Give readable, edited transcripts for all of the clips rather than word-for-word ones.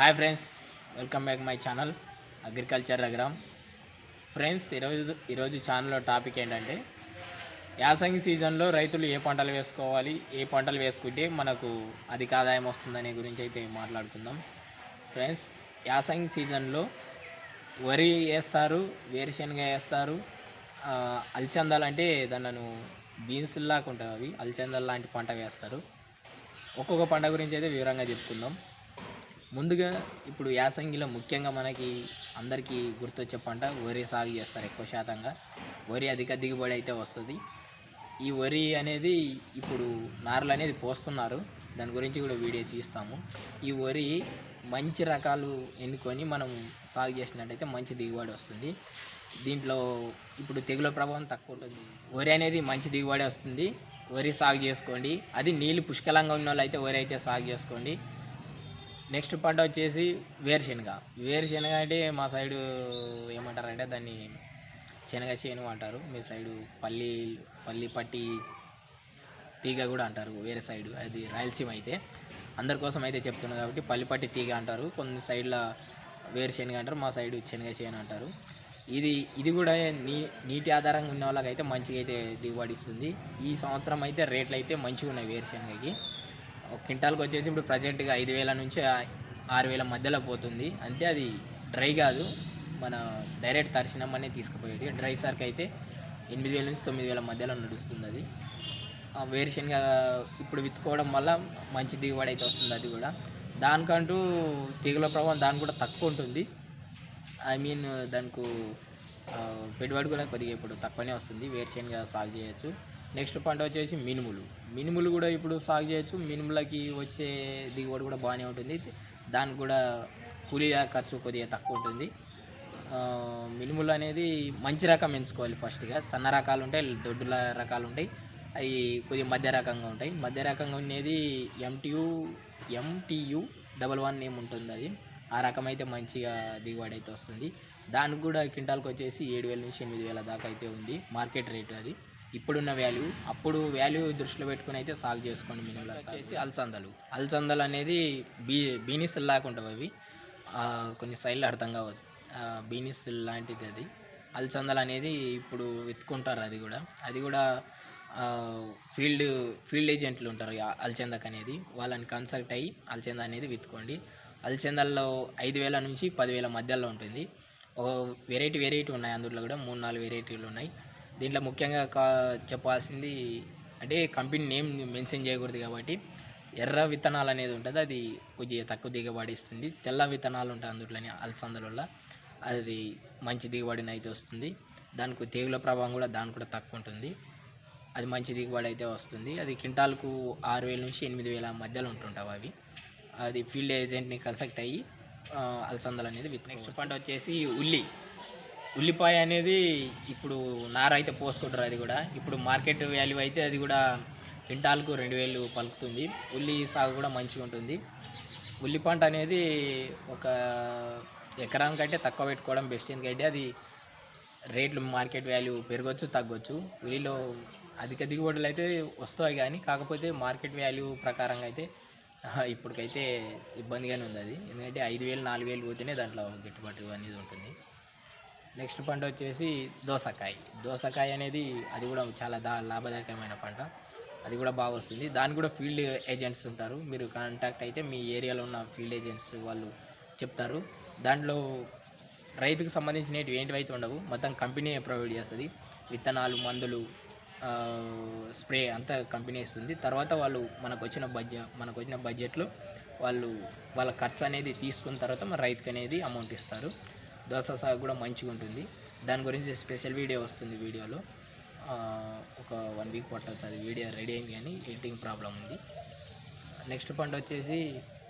Hi friends, welcome back my channel agriculture Raghuram. Friends, ఈరోజు ఛానల్లో topic ఏంటంటే యాసంగి సీజన్లో రైతులు ఏ పంటలు వేసుకోవాలి, ఏ పంటలు వేసుకుంటే మనకు అధిక ఆదాయం వస్తుందనే గురించి అయితే మాట్లాడుకుందాం. ఫ్రెండ్స్, యాసంగి సీజన్లో వరి వేస్తారు, వేరుశనగ వేస్తారు, అలచందాలు అంటే దాన్ని బీన్స్ లాగా ఉంటాయి, అవి అలచందాలు లాంటి పంట వేస్తారు. ఒక్కొక్క పంట గురించి అయితే వివరంగా చెప్పుకుందాం. ముందుగా ఇప్పుడు యాసంగిలో ముఖ్యంగా మనకి అందరికీ గుర్తొచ్చే పంట వరి సాగు చేస్తారు. ఎక్కువ శాతంగా వరి అధిక దిగుబడి అయితే వస్తుంది. ఈ వరి అనేది ఇప్పుడు నార్లు అనేది పోస్తున్నారు, దాని గురించి కూడా వీడియో తీస్తాము. ఈ వరి మంచి రకాలు ఎన్నుకొని మనం సాగు చేసినట్టయితే మంచి దిగుబడి వస్తుంది. దీంట్లో ఇప్పుడు తెగుల ప్రభావం తక్కువ ఉంటుంది. వరి అనేది మంచి దిగుబడి వస్తుంది. వరి సాగు చేసుకోండి. అది నీళ్ళు పుష్కలంగా ఉన్న వాళ్ళు అయితే వరి అయితే సాగు చేసుకోండి. నెక్స్ట్ పంట వచ్చేసి వేరుశనగ. వేరుశనగ అంటే మా సైడు ఏమంటారంటే దాన్ని శనగ చేను అంటారు. మీ సైడు పల్లి పట్టి తీగ కూడా అంటారు వేరే సైడు, అది రాయలసీమ అయితే. అందరి కోసం అయితే చెప్తున్నాను కాబట్టి పల్లి పట్టి తీగ అంటారు, కొన్ని సైడ్ల వేరుశనగ అంటారు, మా సైడు శనగ చేను అంటారు. ఇది కూడా నీటి ఆధారంగా ఉన్న వాళ్ళకైతే మంచిగా అయితే దిగుబడి ఇస్తుంది. ఈ సంవత్సరం అయితే రేట్లు అయితే మంచిగా ఉన్నాయి వేరుశనగకి. ఒక క్వింటాల్కి వచ్చేసి ఇప్పుడు ప్రజెంట్గా 5,000 నుంచి 6,000 మధ్యలో పోతుంది. అంతే, అది డ్రై కాదు, మన డైరెక్ట్ తరిసినమ్మనే తీసుకుపోయేది. డ్రై సర్క్ అయితే 8,000 నుంచి 9,000 మధ్యలో నడుస్తుంది. అది వేరుశనగ ఇప్పుడు విత్తుకోవడం వల్ల మంచి దిగుబడి అయితే వస్తుంది. అది కూడా దానికంటూ తెగుల ప్రభావం దానికి కూడా తక్కువ ఉంటుంది. దానికి పెట్టుబడి కూడా కొద్దిగా ఇప్పుడు తక్కువనే వస్తుంది. వేరుశనగ సాగు చేయొచ్చు. నెక్స్ట్ పంట వచ్చేసి మినుములు కూడా ఇప్పుడు సాగు చేయొచ్చు. మినుములకి వచ్చే దిగుబడి కూడా బాగానే ఉంటుంది. దానికి కూడా కూలీ ఖర్చు కొద్దిగా తక్కువ ఉంటుంది. మినుములు అనేది మంచి రకం ఎంచుకోవాలి. ఫస్ట్గా సన్న రకాలు ఉంటాయి, దొడ్డుల రకాలు ఉంటాయి, అవి కొద్దిగా మధ్య రకంగా ఉంటాయి. మధ్య రకంగా ఉండేది MTU 11 ఏముంటుంది, అది ఆ రకం అయితే మంచిగా దిగుబడి అయితే వస్తుంది. దానికి కూడా క్వింటాల్కి వచ్చేసి 7,000 నుంచి 8,000 దాకా అయితే ఉంది మార్కెట్ రేటు. అది ఇప్పుడున్న వాల్యూ, అప్పుడు వాల్యూ దృష్టిలో పెట్టుకుని అయితే సాగు చేసుకోండి. మినుములు వచ్చేసి అలచందలు అనేది బీనిస్ లాగా ఉంటుంది. అవి కొన్ని సైడ్లు అర్థం కావచ్చు, బీనిస్ లాంటిది అది. అలచందలు అనేది ఇప్పుడు వెతుకుంటారు. అది కూడా ఫీల్డ్ ఏజెంట్లు ఉంటారు అలచందకు అనేది, వాళ్ళని కన్సల్ట్ అయ్యి అలచంద అనేది వెతుకోండి. అలచందల్లో 5,000 నుంచి 10,000 మధ్యలో ఉంటుంది. వెరైటీ ఉన్నాయి, అందులో కూడా 3-4 వెరైటీలు ఉన్నాయి. దీంట్లో ముఖ్యంగా చెప్పాల్సింది అంటే కంపెనీ నేమ్ మెన్షన్ చేయకూడదు కాబట్టి ఎర్ర విత్తనాలు అనేది ఉంటుంది, అది కొద్దిగా తక్కువ దిగుబడి ఇస్తుంది. తెల్ల విత్తనాలు ఉంటాయి అందులోనే అలసందల, అది మంచి దిగుబడిని అయితే వస్తుంది. దానికి తెగుల ప్రభావం కూడా దానికి కూడా తక్కువ ఉంటుంది, అది మంచి దిగుబడి అయితే వస్తుంది. అది క్వింటాల్కు 6,000 నుంచి 8,000 మధ్యలో ఉంటుంటావు అవి. అది ఫీల్డ్ ఏజెంట్ని కన్సల్ట్ అయ్యి అలసందలు అనేది నెక్స్ట్ పంట వచ్చేసి ఉల్లిపాయ అనేది ఇప్పుడు నార అయితే పోసుకుంటారు. అది కూడా ఇప్పుడు మార్కెట్ వాల్యూ అయితే అది కూడా క్వింటాల్కు 2,000 పలుకుతుంది. ఉల్లి సాగు కూడా మంచిగా ఉంటుంది. ఉల్లి పంట అనేది ఒక ఎకరానికంటే తక్కువ పెట్టుకోవడం బెస్ట్. ఎందుకంటే అది రేట్లు మార్కెట్ వాల్యూ పెరగవచ్చు, తగ్గొచ్చు. ఉల్లిలో అధిక దిగుబడులు అయితే వస్తాయి, కానీ కాకపోతే మార్కెట్ వాల్యూ ప్రకారంగా అయితే ఇప్పటికైతే ఇబ్బందిగానే ఉంది అది. ఎందుకంటే 5,000 4,000 పోతేనే దాంట్లో గిట్టుబాటు అనేది ఉంటుంది. నెక్స్ట్ పంట వచ్చేసి దోసకాయ అనేది అది కూడా చాలా లాభదాయకమైన పంట. అది కూడా బాగా వస్తుంది. దానికి కూడా ఫీల్డ్ ఏజెంట్స్ ఉంటారు, మీరు కాంటాక్ట్ అయితే మీ ఏరియాలో ఉన్న ఫీల్డ్ ఏజెంట్స్ వాళ్ళు చెప్తారు. దాంట్లో రైతుకు సంబంధించినవి ఏంటివైతే ఉండవు, మొత్తం కంపెనీ ప్రొవైడ్ చేస్తుంది. విత్తనాలు, మందులు, స్ప్రే అంతా కంపెనీ ఇస్తుంది. తర్వాత వాళ్ళు మనకు వచ్చిన బడ్జెట్లో వాళ్ళ ఖర్చు అనేది తీసుకున్న తర్వాత మన రైతుకి అనేది అమౌంట్ ఇస్తారు. దోస సాగు కూడా మంచిగా ఉంటుంది. దాని గురించి స్పెషల్ వీడియో వస్తుంది. వీడియోలో ఒక 1 వీక్ పట్టవచ్చు, అది వీడియో రెడీ అయింది కానీ ఎడిటింగ్ ప్రాబ్లం ఉంది. నెక్స్ట్ పంట వచ్చేసి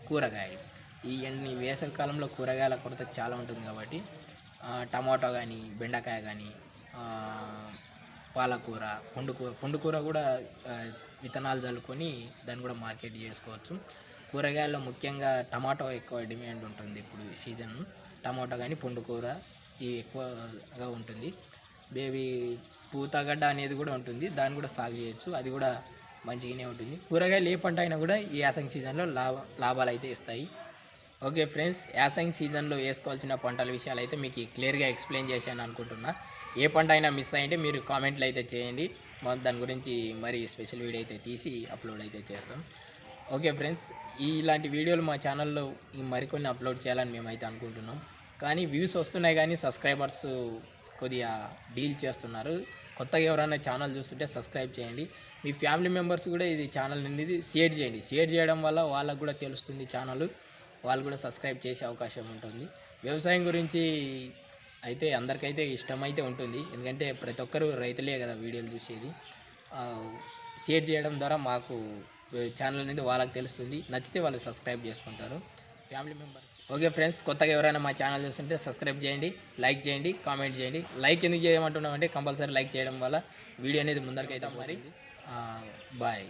కూరగాయలు. ఈ వేసవి కాలంలో కూరగాయల కొరత చాలా ఉంటుంది కాబట్టి టమాటో కానీ, బెండకాయ కానీ, పాలకూర, పుండుకూర కూడా విత్తనాలు చల్లుకొని దాన్ని కూడా మార్కెట్ చేసుకోవచ్చు. కూరగాయల్లో ముఖ్యంగా టమాటో ఎక్కువ డిమాండ్ ఉంటుంది ఇప్పుడు సీజన్. టమాటో కానీ, పుండుకూర ఇవి ఎక్కువగా ఉంటుంది. పూతగడ్డ అనేది కూడా ఉంటుంది, దాన్ని కూడా సాగు చేయొచ్చు, అది కూడా మంచిగానే ఉంటుంది. కూరగాయలు ఏ పంట అయినా కూడా ఈ యాసంగి సీజన్లో లాభాలు అయితే ఇస్తాయి. ఓకే ఫ్రెండ్స్, యాసంగి సీజన్లో వేసుకోవాల్సిన పంటల విషయాలు అయితే మీకు క్లియర్గా ఎక్స్ప్లెయిన్ చేశాను అనుకుంటున్నా. ఏ పంట అయినా మిస్ అయ్యింటే మీరు కామెంట్లు అయితే చేయండి. మనం దాని గురించి మరి స్పెషల్ వీడియో అయితే తీసి అప్లోడ్ అయితే చేస్తాం. ఓకే ఫ్రెండ్స్, ఇలాంటి వీడియోలు మా ఛానల్లో మరికొన్ని అప్లోడ్ చేయాలని మేమైతే అనుకుంటున్నాం. కానీ వ్యూస్ వస్తున్నాయి కానీ సబ్స్క్రైబర్స్ కొద్దిగా డీల్ చేస్తున్నారు. కొత్తగా ఎవరైనా ఛానల్ చూస్తుంటే సబ్స్క్రైబ్ చేయండి. మీ ఫ్యామిలీ మెంబర్స్ కూడా ఇది ఛానల్ అనేది షేర్ చేయండి. షేర్ చేయడం వల్ల వాళ్ళకు కూడా తెలుస్తుంది ఛానల్, వాళ్ళు కూడా సబ్స్క్రైబ్ చేసే అవకాశం ఉంటుంది. వ్యవసాయం గురించి అయితే అందరికైతే ఇష్టమైతే ఉంటుంది, ఎందుకంటే ప్రతి ఒక్కరు రైతులే కదా వీడియోలు చూసేది. షేర్ చేయడం ద్వారా మాకు ఛానల్ అనేది వాళ్ళకి తెలుస్తుంది, నచ్చితే వాళ్ళు సబ్స్క్రైబ్ చేసుకుంటారు ఫ్యామిలీ మెంబర్. ఓకే ఫ్రెండ్స్, కొత్తగా ఎవరైనా మా ఛానల్ చూస్తుంటే సబ్స్క్రైబ్ చేయండి, లైక్ చేయండి, కామెంట్ చేయండి. లైక్ ఎందుకు చేయమంటున్నామంటే కంపల్సరీ లైక్ చేయడం వల్ల వీడియో అనేది ముందరికైతే మరి. బాయ్.